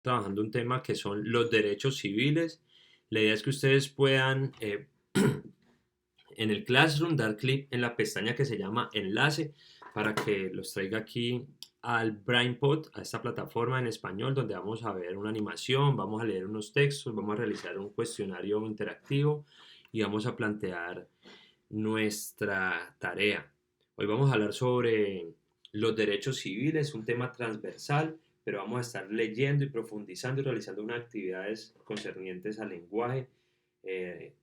trabajando un tema que son los derechos civiles. La idea es que ustedes puedan en el Classroom dar clic en la pestaña que se llama enlace para que los traiga aquí al BrainPod, a esta plataforma en español donde vamos a ver una animación, vamos a leer unos textos, vamos a realizar un cuestionario interactivo y vamos a plantear nuestra tarea. Hoy vamos a hablar sobre los derechos civiles, un tema transversal, pero vamos a estar leyendo y profundizando y realizando unas actividades concernientes al lenguaje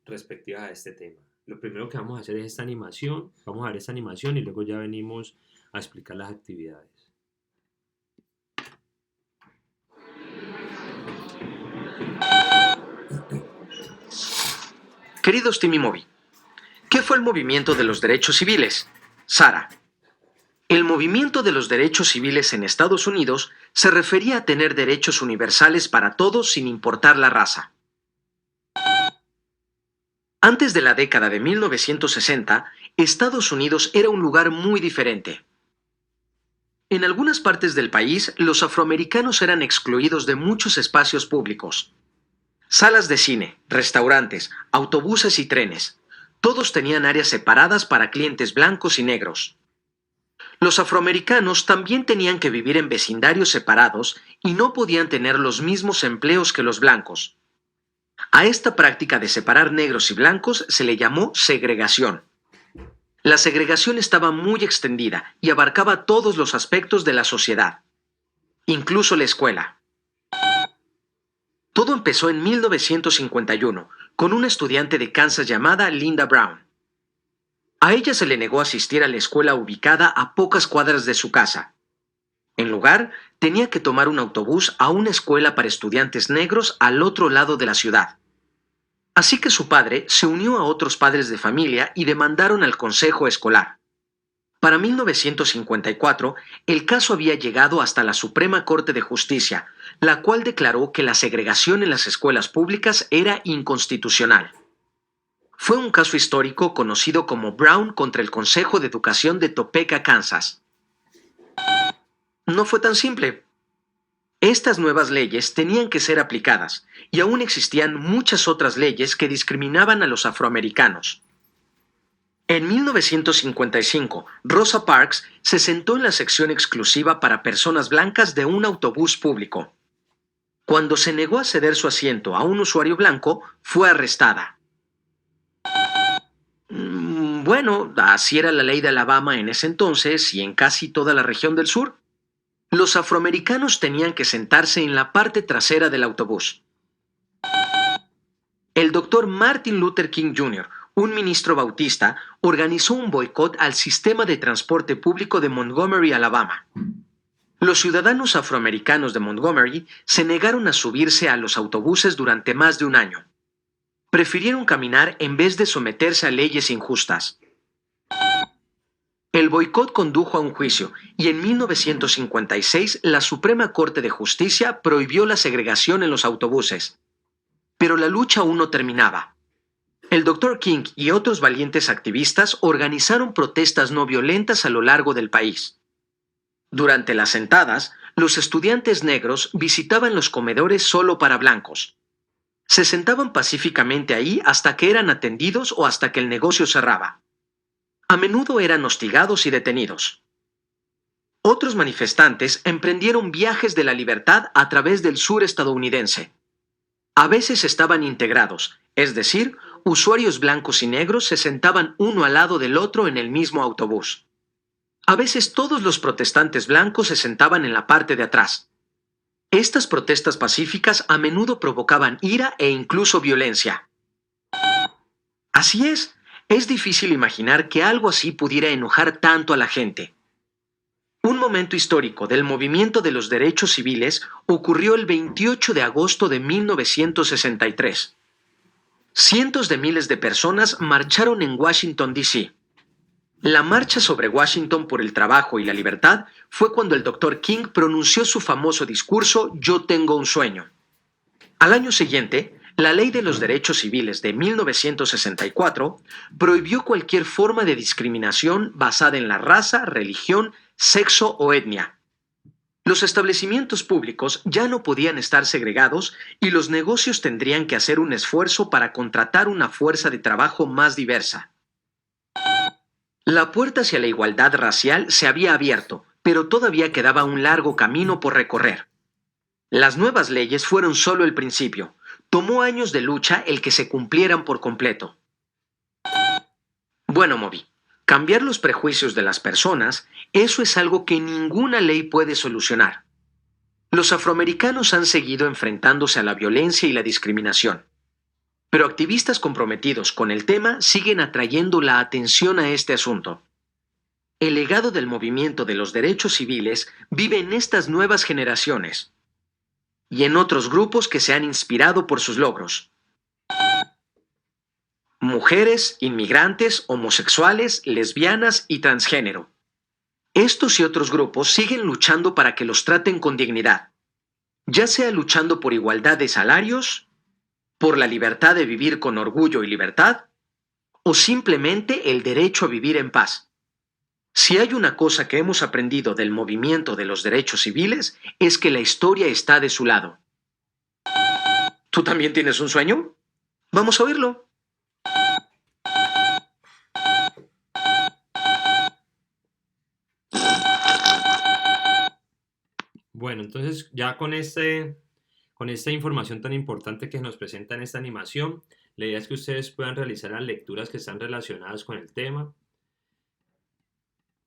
respectivas a este tema. Lo primero que vamos a hacer es esta animación, vamos a ver esta animación y luego ya venimos a explicar las actividades. Queridos Timmy Moby, ¿qué fue el movimiento de los derechos civiles? Sara. El movimiento de los derechos civiles en Estados Unidos se refería a tener derechos universales para todos sin importar la raza. Antes de la década de 1960, Estados Unidos era un lugar muy diferente. En algunas partes del país, los afroamericanos eran excluidos de muchos espacios públicos. Salas de cine, restaurantes, autobuses y trenes. Todos tenían áreas separadas para clientes blancos y negros. Los afroamericanos también tenían que vivir en vecindarios separados y no podían tener los mismos empleos que los blancos. A esta práctica de separar negros y blancos se le llamó segregación. La segregación estaba muy extendida y abarcaba todos los aspectos de la sociedad, incluso la escuela. Todo empezó en 1951 con una estudiante de Kansas llamada Linda Brown. A ella se le negó asistir a la escuela ubicada a pocas cuadras de su casa. En lugar, tenía que tomar un autobús a una escuela para estudiantes negros al otro lado de la ciudad. Así que su padre se unió a otros padres de familia y demandaron al consejo escolar. Para 1954, el caso había llegado hasta la Suprema Corte de Justicia, la cual declaró que la segregación en las escuelas públicas era inconstitucional. Fue un caso histórico conocido como Brown contra el Consejo de Educación de Topeka, Kansas. No fue tan simple. Estas nuevas leyes tenían que ser aplicadas, y aún existían muchas otras leyes que discriminaban a los afroamericanos. En 1955, Rosa Parks se sentó en la sección exclusiva para personas blancas de un autobús público. Cuando se negó a ceder su asiento a un usuario blanco, fue arrestada. Bueno, así era la ley de Alabama en ese entonces y en casi toda la región del sur. Los afroamericanos tenían que sentarse en la parte trasera del autobús. El doctor Martin Luther King Jr., un ministro bautista, organizó un boicot al sistema de transporte público de Montgomery, Alabama. Los ciudadanos afroamericanos de Montgomery se negaron a subirse a los autobuses durante más de un año. Prefirieron caminar en vez de someterse a leyes injustas. El boicot condujo a un juicio y en 1956 la Suprema Corte de Justicia prohibió la segregación en los autobuses. Pero la lucha aún no terminaba. El Dr. King y otros valientes activistas organizaron protestas no violentas a lo largo del país. Durante las sentadas, los estudiantes negros visitaban los comedores solo para blancos. Se sentaban pacíficamente ahí hasta que eran atendidos o hasta que el negocio cerraba. A menudo eran hostigados y detenidos. Otros manifestantes emprendieron viajes de la libertad a través del sur estadounidense. A veces estaban integrados, es decir, usuarios blancos y negros se sentaban uno al lado del otro en el mismo autobús. A veces todos los protestantes blancos se sentaban en la parte de atrás. Estas protestas pacíficas a menudo provocaban ira e incluso violencia. Así es difícil imaginar que algo así pudiera enojar tanto a la gente. Un momento histórico del movimiento de los derechos civiles ocurrió el 28 de agosto de 1963. Cientos de miles de personas marcharon en Washington, D.C. La marcha sobre Washington por el trabajo y la libertad fue cuando el Dr. King pronunció su famoso discurso «Yo tengo un sueño». Al año siguiente, la Ley de los Derechos Civiles de 1964 prohibió cualquier forma de discriminación basada en la raza, religión, sexo o etnia. Los establecimientos públicos ya no podían estar segregados y los negocios tendrían que hacer un esfuerzo para contratar una fuerza de trabajo más diversa. La puerta hacia la igualdad racial se había abierto, pero todavía quedaba un largo camino por recorrer. Las nuevas leyes fueron solo el principio. Tomó años de lucha el que se cumplieran por completo. Bueno, Moby, cambiar los prejuicios de las personas, eso es algo que ninguna ley puede solucionar. Los afroamericanos han seguido enfrentándose a la violencia y la discriminación, pero activistas comprometidos con el tema siguen atrayendo la atención a este asunto. El legado del movimiento de los derechos civiles vive en estas nuevas generaciones y en otros grupos que se han inspirado por sus logros. Mujeres, inmigrantes, homosexuales, lesbianas y transgénero. Estos y otros grupos siguen luchando para que los traten con dignidad, ya sea luchando por igualdad de salarios, por la libertad de vivir con orgullo y libertad, o simplemente el derecho a vivir en paz. Si hay una cosa que hemos aprendido del movimiento de los derechos civiles, es que la historia está de su lado. ¿Tú también tienes un sueño? Vamos a oírlo. Bueno, entonces ya con esta información tan importante que nos presenta en esta animación, la idea es que ustedes puedan realizar las lecturas que están relacionadas con el tema,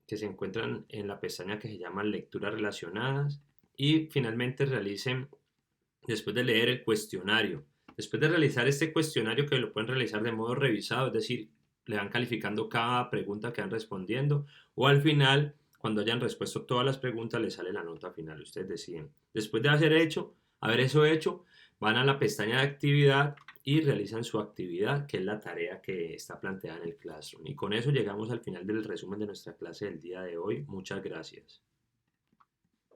que se encuentran en la pestaña que se llama Lecturas Relacionadas, y finalmente realicen, después de leer el cuestionario, después de realizar este cuestionario, que lo pueden realizar de modo revisado, es decir, le van calificando cada pregunta que van respondiendo, o al final, cuando hayan respuesto todas las preguntas, les sale la nota final, ustedes deciden. Después de haber eso hecho, van a la pestaña de actividad y realizan su actividad, que es la tarea que está planteada en el Classroom. Y con eso llegamos al final del resumen de nuestra clase del día de hoy. Muchas gracias.